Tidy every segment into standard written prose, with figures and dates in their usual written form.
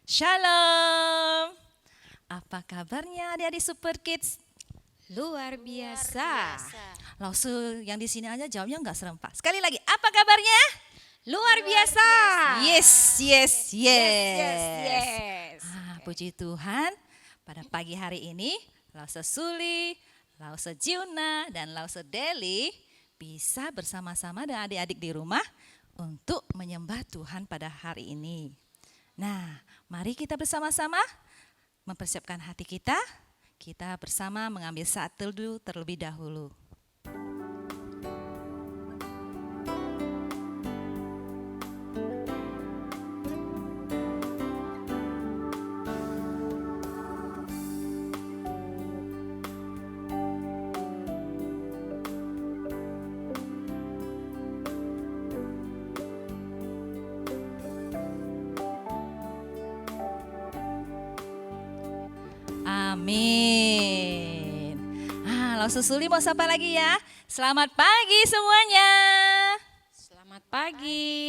Shalom. Apa kabarnya adik-adik Super Kids? Luar biasa. Langsung yang di sini aja jawabnya nggak serempak. Sekali lagi, apa kabarnya? Luar biasa. Yes. Puji Tuhan, pada pagi hari ini, Lause Suli, Lause Jiuna, dan Lause Deli bisa bersama-sama dengan adik-adik di rumah untuk menyembah Tuhan pada hari ini. Nah, mari kita bersama-sama mempersiapkan hati kita. Kita bersama mengambil saat teduh terlebih dahulu. Amin. Langsung Suli mau sapa lagi ya. Selamat pagi semuanya. Selamat pagi.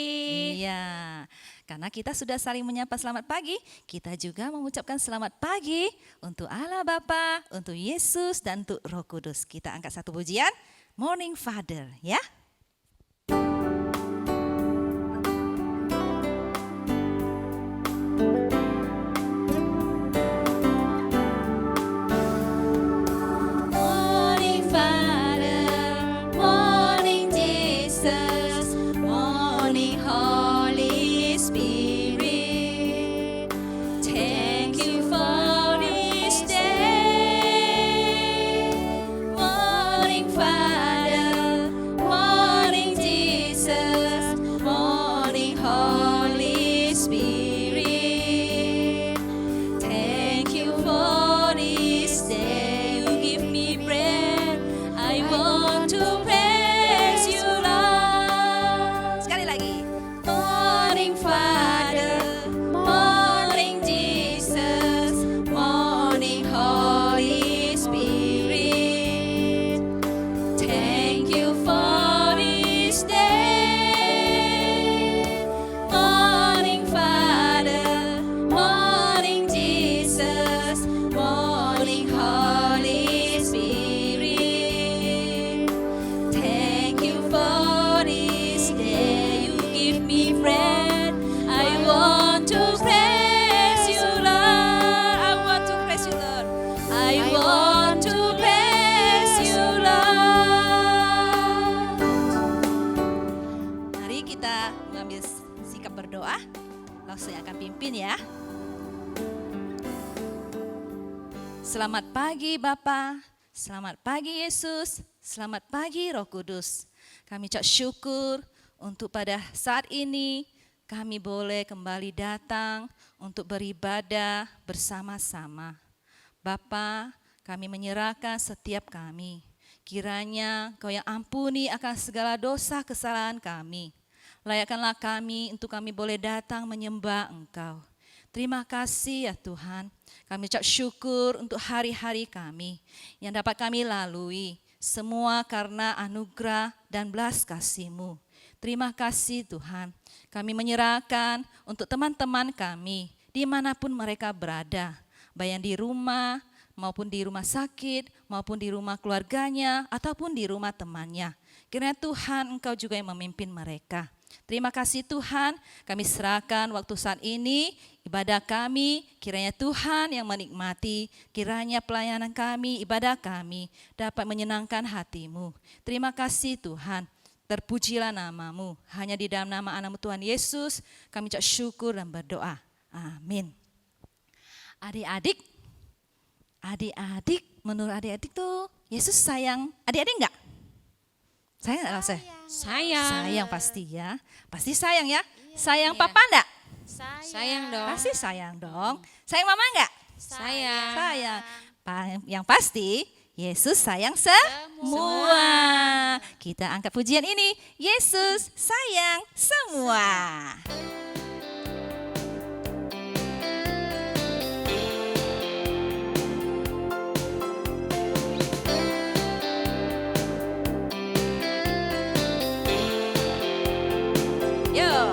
Iya, karena kita sudah saling menyapa selamat pagi, kita juga mengucapkan selamat pagi untuk Allah Bapa, untuk Yesus, dan untuk Roh Kudus. Kita angkat satu pujian, Morning Father ya. Selamat pagi Bapa, selamat pagi Yesus, selamat pagi Roh Kudus. Kami ucap syukur untuk pada saat ini kami boleh kembali datang untuk beribadah bersama-sama. Bapa, kami menyerahkan setiap kami. Kiranya Kau yang ampuni akan segala dosa kesalahan kami. Layakkanlah kami untuk kami boleh datang menyembah Engkau. Terima kasih ya Tuhan. Kami ucap syukur untuk hari-hari kami yang dapat kami lalui. Semua karena anugerah dan belas kasih-Mu. Terima kasih Tuhan. Kami menyerahkan untuk teman-teman kami dimanapun mereka berada. Baik yang di rumah maupun di rumah sakit maupun di rumah keluarganya ataupun di rumah temannya. Kiranya Tuhan Engkau juga yang memimpin mereka. Terima kasih Tuhan, kami serahkan waktu saat ini, ibadah kami, kiranya Tuhan yang menikmati, kiranya pelayanan kami, ibadah kami dapat menyenangkan hati-Mu. Terima kasih Tuhan, terpujilah nama-Mu, hanya di dalam nama anak-Mu Tuhan Yesus, kami ucap syukur dan berdoa. Amin. Adik-adik, menurut adik-adik tuh Yesus sayang adik-adik enggak? Sayang enggak Lause? Sayang pasti ya. Pasti sayang ya. Sayang papa enggak? Sayang dong. Pasti sayang dong. Sayang mama enggak? Sayang. Yang pasti Yesus sayang semua. Kita angkat pujian ini. Yesus sayang semua. Yo.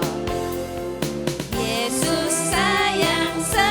Yesus sayang semua.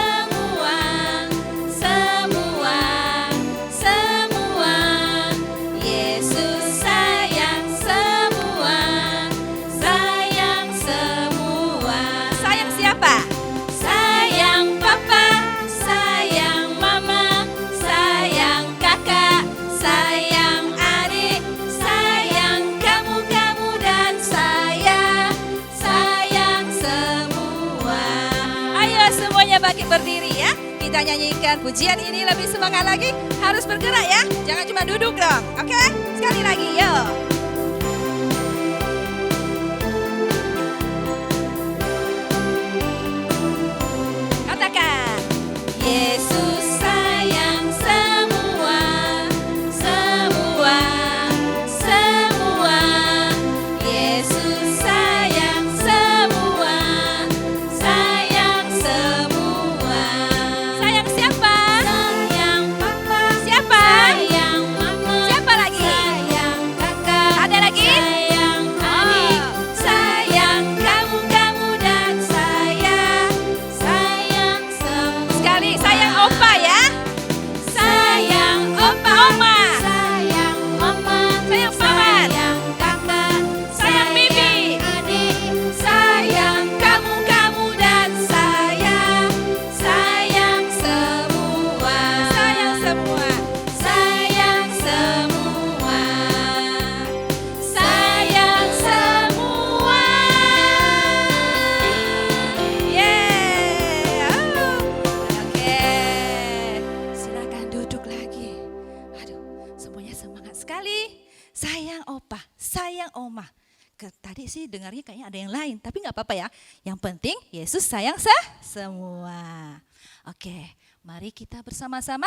bangkit berdiri ya. Kita nyanyikan pujian ini lebih semangat lagi. Harus bergerak ya, jangan cuma duduk dong. Oke, sekali lagi yuk. Katakan, Yesus sayang semua, semua, semua. Yesus sayang semua, sayang semua. Sayang siapa? Sayang Papa. Siapa? Sayang Mama. Siapa lagi? Sayang Kakak. Ada lagi? Sayang adik. Sayang kamu dan sayang semua. Sekali, sayang opa ya. Sayang opa, oma. Sayang oma. Sayang paman. Sayang kakak. Sayang bibi. Adik. Sayang kamu dan sayang semua. Sayang semua. Sayang semua. Sayang semua. Yeah. Oke. Silakan duduk lagi. Aduh, semuanya semangat sekali. Sayang opa, sayang oma. Tadi sih dengarnya kayaknya ada yang lain, tapi nggak apa-apa ya. Yang penting Yesus sayang semua. Oke, mari kita bersama-sama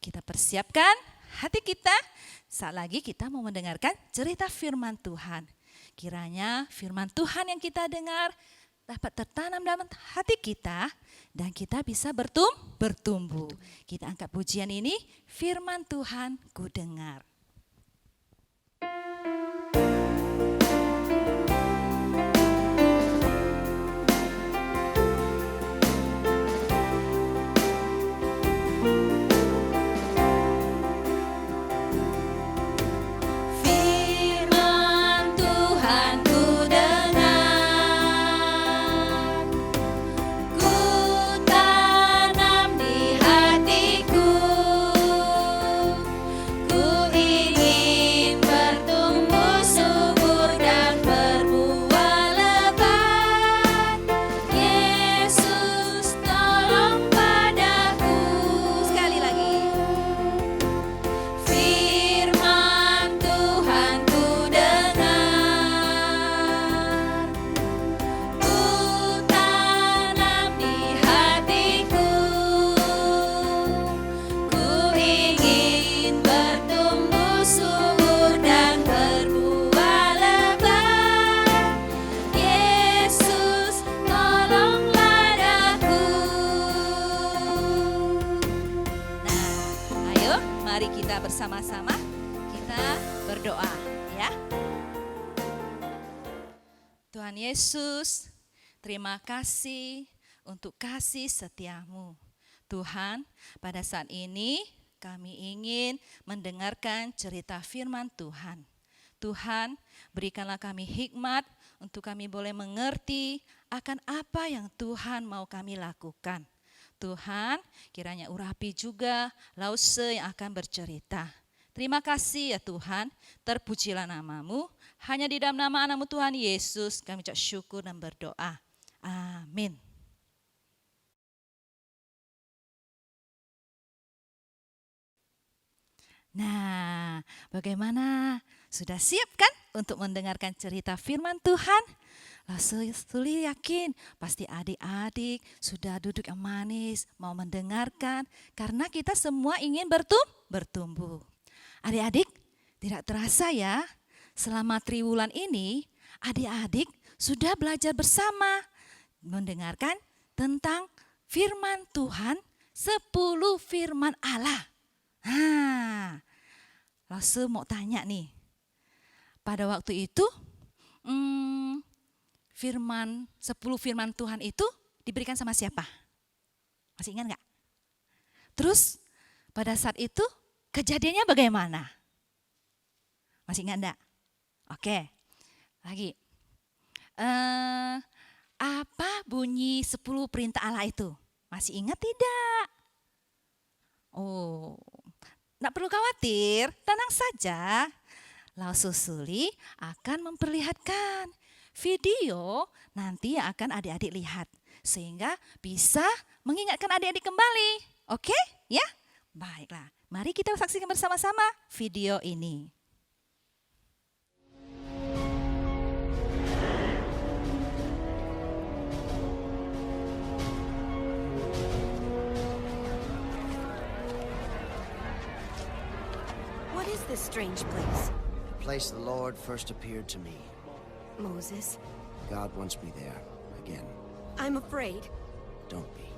kita persiapkan hati kita. Saat lagi kita mau mendengarkan cerita firman Tuhan. Kiranya firman Tuhan yang kita dengar dapat tertanam dalam hati kita dan kita bisa bertumbuh. Kita angkat pujian ini, firman Tuhan ku dengar. Firman Tuhan ku dengar, ku tanam di hatiku, ku ingin bertumbuh subur dan berbuah lebat. Yesus tolong padaku. Sekali lagi. Firman Tuhan ku dengar, ku tanam di hatiku, ku ingin bertumbuh subur dan berbuah lebat. Yesus tolonglah aku. Nah, ayo mari kita bersama-sama kita berdoa ya. Tuhan Yesus, terima kasih untuk kasih setiamu. Tuhan, pada saat ini kami ingin mendengarkan cerita firman Tuhan. Tuhan, berikanlah kami hikmat untuk kami boleh mengerti akan apa yang Tuhan mau kami lakukan. Tuhan, kiranya urapi juga Lause yang akan bercerita. Terima kasih ya Tuhan, terpujilah namamu. Hanya di dalam nama anakmu Tuhan Yesus kami ucap syukur dan berdoa. Amin. Nah, bagaimana? Sudah siap kan untuk mendengarkan cerita firman Tuhan? Suli yakin pasti adik-adik sudah duduk yang manis, mau mendengarkan. Karena kita semua ingin bertumbuh. Adik-adik, tidak terasa ya, selama triwulan ini adik-adik sudah belajar bersama mendengarkan tentang firman Tuhan, 10 firman Allah. Langsung mau tanya nih, pada waktu itu 10 firman Tuhan itu diberikan sama siapa? Masih ingat nggak? Terus pada saat itu kejadiannya bagaimana? Masih ingat enggak? Oke, lagi. Apa bunyi 10 perintah Allah itu? Masih ingat tidak? Oh, enggak perlu khawatir, tenang saja. Lause Suli akan memperlihatkan video nanti yang akan adik-adik lihat. sehingga bisa mengingatkan adik-adik kembali. Oke? Ya? Baiklah, mari kita saksikan bersama-sama video ini. What is this strange place? The place the Lord first appeared to me. Moses, God wants me there again. I'm afraid. Don't be.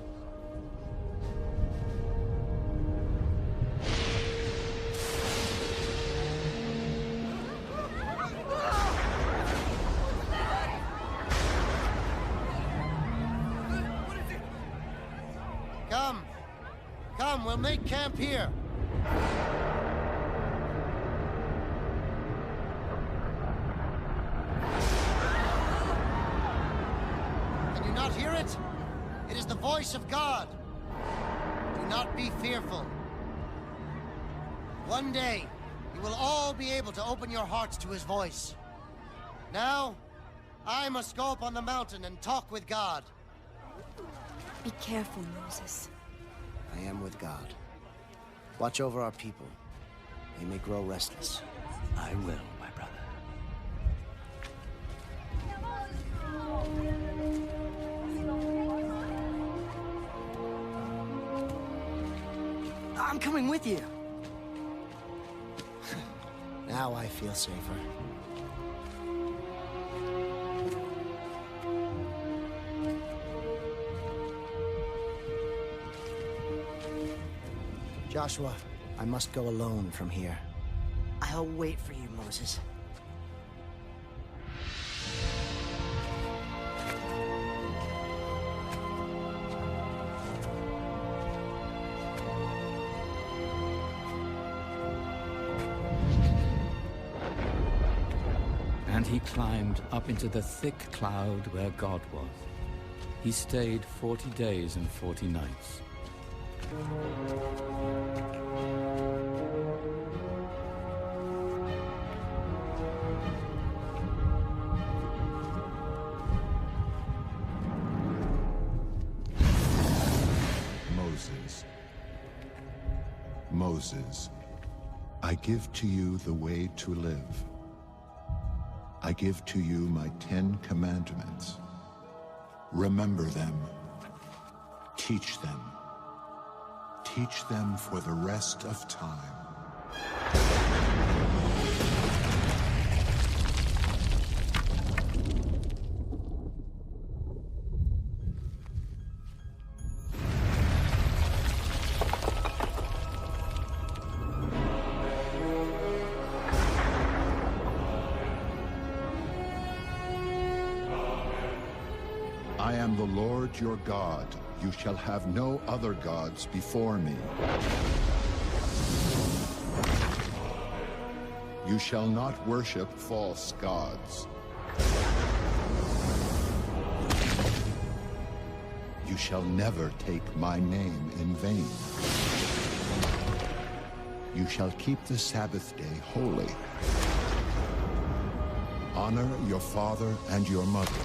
Come, we'll make camp here. Can you not hear it? It is the voice of God. Do not be fearful. One day, you will all be able to open your hearts to his voice. Now, I must go up on the mountain and talk with God. Be careful, Moses. I am with God. Watch over our people. They may grow restless. I will, my brother. I'm coming with you. Now I feel safer. Joshua, I must go alone from here. I'll wait for you, Moses. And he climbed up into the thick cloud where God was. He stayed 40 days and 40 nights. Moses, I give to you the way to live. I give to you my 10 commandments. Remember them. Teach them. Teach them for the rest of time. I am the Lord your God. You shall have no other gods before me. You shall not worship false gods. You shall never take my name in vain. You shall keep the Sabbath day holy. Honor your father and your mother.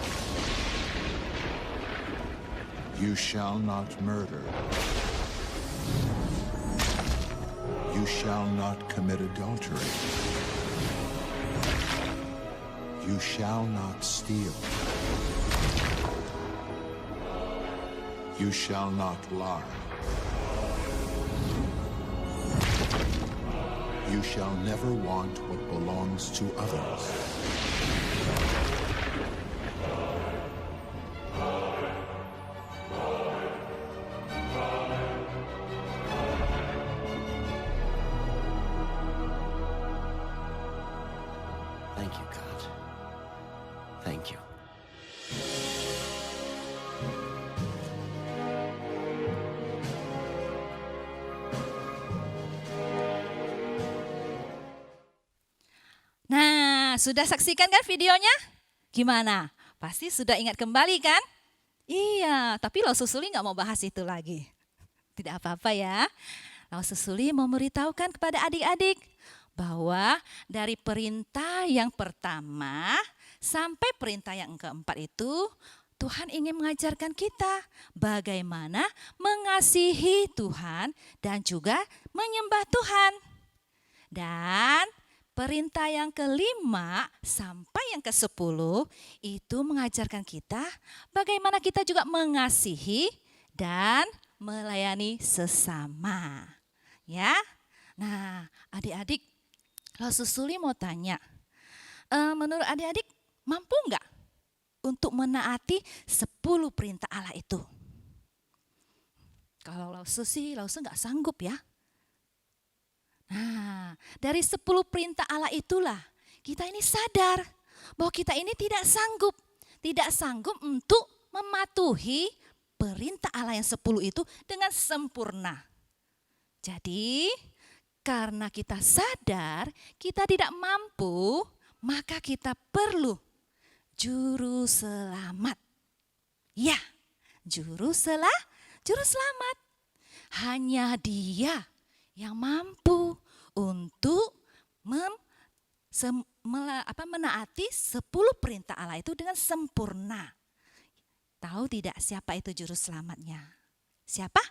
You shall not murder. You shall not commit adultery. You shall not steal. You shall not lie. You shall never want what belongs to others. Thank you, God. Thank you. Nah, sudah saksikan kan videonya? Gimana? Pasti sudah ingat kembali kan? Iya, tapi Lo Susuli nggak mau bahas itu lagi. Tidak apa-apa ya. Lo Susuli mau memberitahukan kepada adik-adik bahwa dari perintah yang pertama sampai perintah yang keempat itu Tuhan ingin mengajarkan kita bagaimana mengasihi Tuhan dan juga menyembah Tuhan. Dan perintah yang kelima sampai yang ke-10 itu mengajarkan kita bagaimana kita juga mengasihi dan melayani sesama. Ya. Nah, adik-adik, kalau Susuli mau tanya, menurut adik-adik mampu enggak untuk menaati 10 perintah Allah itu? Kalau Lausu sih, Lausu enggak sanggup ya. Nah, dari 10 perintah Allah itulah kita ini sadar bahwa kita ini tidak sanggup untuk mematuhi perintah Allah yang 10 itu dengan sempurna. Jadi, karena kita sadar kita tidak mampu, maka kita perlu juru selamat. Ya, juru selamat. Hanya Dia yang mampu untuk menaati 10 perintah Allah itu dengan sempurna. Tahu tidak siapa itu juru selamatnya? Siapa?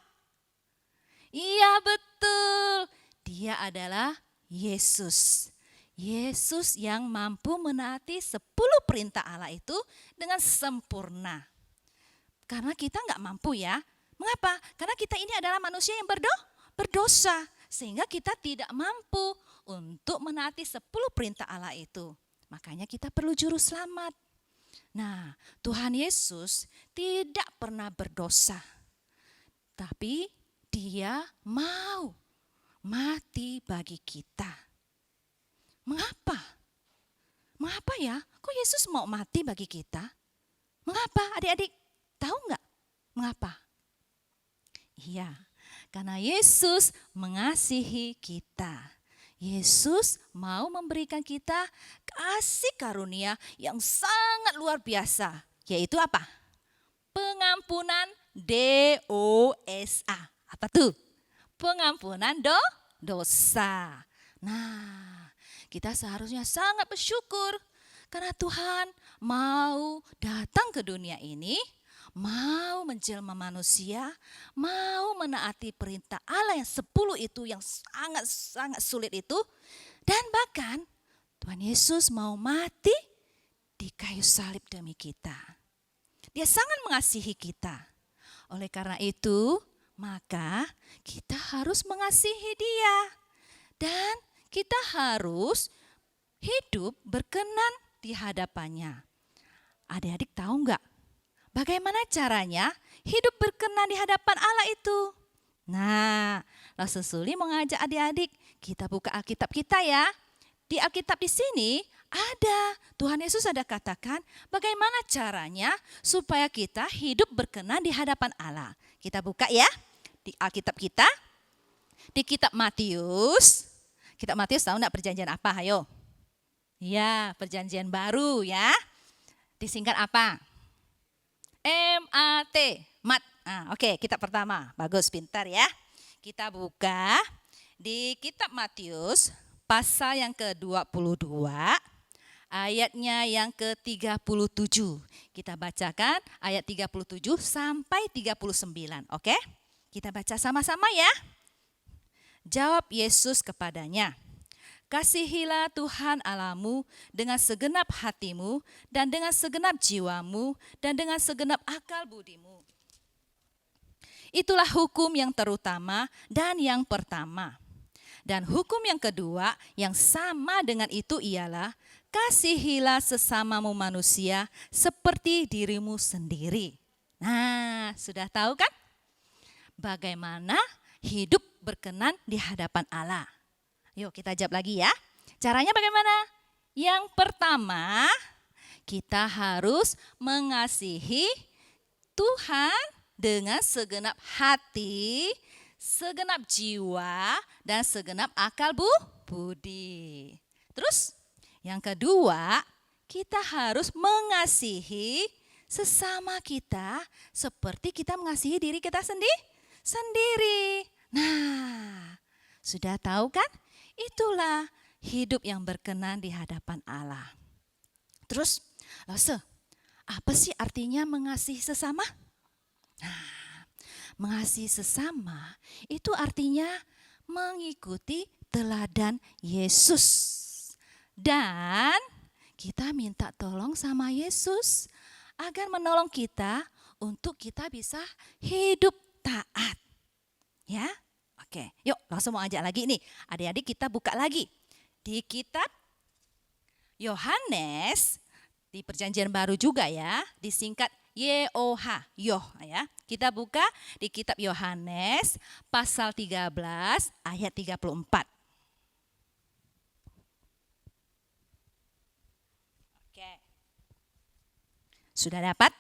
Iya betul, Dia adalah Yesus. Yesus yang mampu menaati 10 perintah Allah itu dengan sempurna. Karena kita enggak mampu ya. Mengapa? Karena kita ini adalah manusia yang berdosa. Sehingga kita tidak mampu untuk menaati 10 perintah Allah itu. Makanya kita perlu juru selamat. Nah, Tuhan Yesus tidak pernah berdosa. Tapi Dia mau mati bagi kita. Mengapa? Mengapa ya? Kok Yesus mau mati bagi kita? Mengapa? Adik-adik tahu enggak? Mengapa? Iya, karena Yesus mengasihi kita. Yesus mau memberikan kita kasih karunia yang sangat luar biasa. Yaitu apa? Pengampunan dosa. Apa tuh? Pengampunan dosa. Nah, kita seharusnya sangat bersyukur karena Tuhan mau datang ke dunia ini, mau menjelma manusia, mau menaati perintah Allah yang 10 itu yang sangat sulit itu. Dan bahkan Tuhan Yesus mau mati di kayu salib demi kita. Dia sangat mengasihi kita. Oleh karena itu, maka kita harus mengasihi Dia. Dan kita harus hidup berkenan di hadapannya. Adik-adik tahu enggak? Bagaimana caranya hidup berkenan di hadapan Allah itu? Nah, Rasul Suli mengajak adik-adik, kita buka Alkitab kita ya. Di Alkitab di sini ada, Tuhan Yesus ada katakan bagaimana caranya supaya kita hidup berkenan di hadapan Allah. Kita buka ya di Alkitab kita, di kitab Matius. Kitab Matius tahu enggak perjanjian apa? Ayo. Ya, perjanjian baru ya. Disingkat apa? MAT, mat. Oke, kitab pertama. Bagus, pintar ya. Kita buka di kitab Matius pasal yang ke-22, ayatnya yang ke-37. Kita bacakan ayat 37 sampai 39. Oke? Kita baca sama-sama ya. Jawab Yesus kepadanya, kasihilah Tuhan Allahmu dengan segenap hatimu dan dengan segenap jiwamu dan dengan segenap akal budimu. Itulah hukum yang terutama dan yang pertama. Dan hukum yang kedua yang sama dengan itu ialah kasihilah sesamamu manusia seperti dirimu sendiri. Nah, sudah tahu kan? Bagaimana hidup berkenan di hadapan Allah. Yuk kita jawab lagi ya. Caranya bagaimana? Yang pertama, kita harus mengasihi Tuhan dengan segenap hati, segenap jiwa, dan segenap akal budi. Terus yang kedua, kita harus mengasihi sesama kita seperti kita mengasihi diri kita sendiri. Nah, sudah tahu kan? Itulah hidup yang berkenan di hadapan Allah. Terus, Apa sih artinya mengasihi sesama? Nah, mengasihi sesama itu artinya mengikuti teladan Yesus. Dan kita minta tolong sama Yesus agar menolong kita untuk kita bisa hidup taat. Ya, oke. Yuk langsung mau ajak lagi nih. Adik-adik kita buka lagi. Di kitab Yohanes, di perjanjian baru juga ya, disingkat YOH, Yoh ya. Kita buka di kitab Yohanes pasal 13 ayat 34. Oke. Sudah dapat?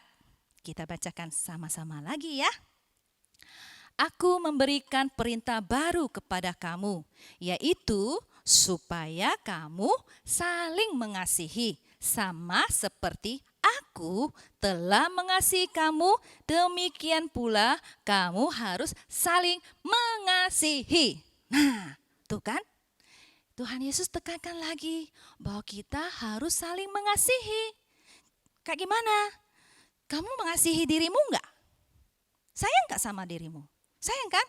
Kita bacakan sama-sama lagi ya. Aku memberikan perintah baru kepada kamu, yaitu supaya kamu saling mengasihi, sama seperti aku telah mengasihi kamu, demikian pula kamu harus saling mengasihi. Nah, tuh kan? Tuhan Yesus tekankan lagi bahwa kita harus saling mengasihi. Kayak gimana? Kamu mengasihi dirimu enggak? Sayang enggak sama dirimu? Sayang kan?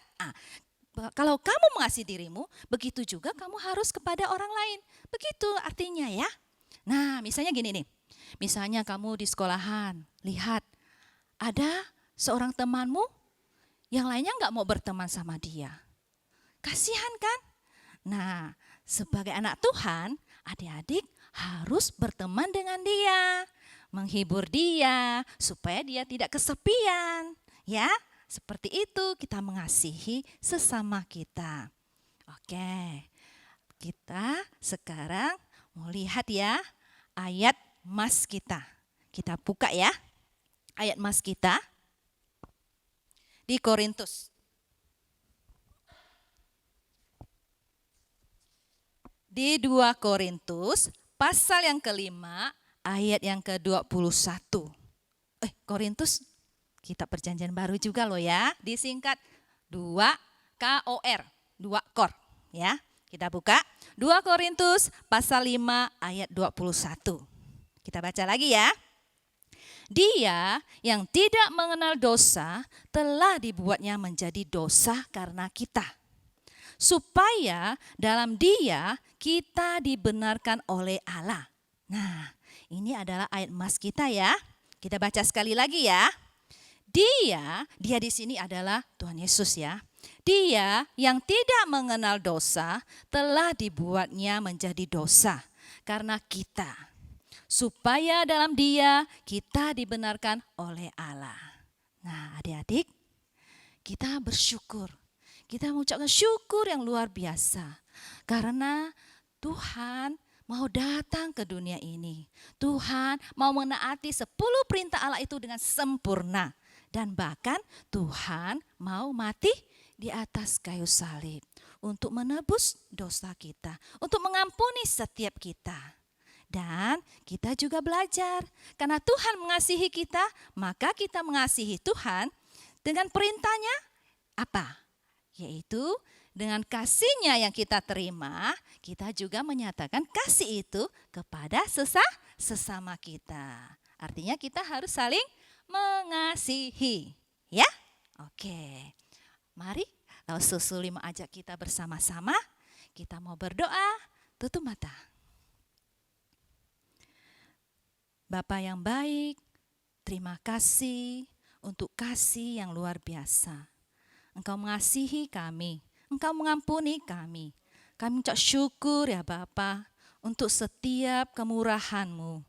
Kalau kamu mengasihi dirimu, begitu juga kamu harus kepada orang lain. Begitu artinya ya. Nah, misalnya gini nih. Misalnya kamu di sekolahan, lihat ada seorang temanmu yang lainnya enggak mau berteman sama dia. Kasihan kan? Nah, sebagai anak Tuhan, adik-adik harus berteman dengan dia, menghibur dia supaya dia tidak kesepian, ya. Seperti itu kita mengasihi sesama kita. Oke, kita sekarang mau lihat ya ayat mas kita. Kita buka ya ayat mas kita di Korintus. Di 2 Korintus pasal yang kelima ayat yang ke-21. Korintus kitab perjanjian baru juga loh ya, disingkat 2 KOR, 2 KOR ya. Kita buka 2 Korintus pasal 5 ayat 21. Kita baca lagi ya. Dia yang tidak mengenal dosa telah dibuatnya menjadi dosa karena kita, supaya dalam dia kita dibenarkan oleh Allah. Nah, ini adalah ayat mas kita ya. Kita baca sekali lagi ya. Dia di sini adalah Tuhan Yesus ya. Dia yang tidak mengenal dosa telah dibuatnya menjadi dosa karena kita, supaya dalam dia kita dibenarkan oleh Allah. Nah, adik-adik, kita bersyukur. Kita mengucapkan syukur yang luar biasa karena Tuhan mau datang ke dunia ini. Tuhan mau menaati 10 perintah Allah itu dengan sempurna. Dan bahkan Tuhan mau mati di atas kayu salib untuk menebus dosa kita, untuk mengampuni setiap kita. Dan kita juga belajar, karena Tuhan mengasihi kita, maka kita mengasihi Tuhan dengan perintahnya apa? Yaitu dengan kasih-Nya yang kita terima, kita juga menyatakan kasih itu kepada sesama kita. Artinya kita harus saling mengasihi, ya? Oke, mari lalu susuli mengajak kita bersama-sama. Kita mau berdoa, tutup mata. Bapa yang baik, terima kasih untuk kasih yang luar biasa. Engkau mengasihi kami, Engkau mengampuni kami. Kami ucap syukur ya Bapa untuk setiap kemurahan-Mu.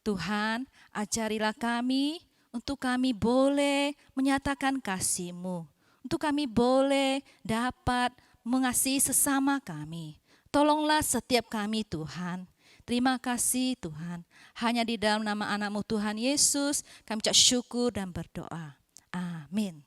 Tuhan, ajarilah kami untuk kami boleh menyatakan kasih-Mu. Untuk kami boleh dapat mengasihi sesama kami. Tolonglah setiap kami Tuhan. Terima kasih Tuhan. Hanya di dalam nama anak-Mu Tuhan Yesus kami ucap syukur dan berdoa. Amin.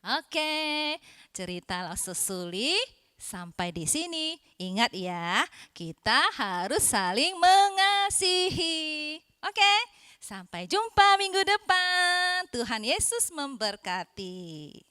Oke, cerita Susuli sampai di sini. Ingat ya, kita harus saling mengasihi. Oke, sampai jumpa minggu depan. Tuhan Yesus memberkati.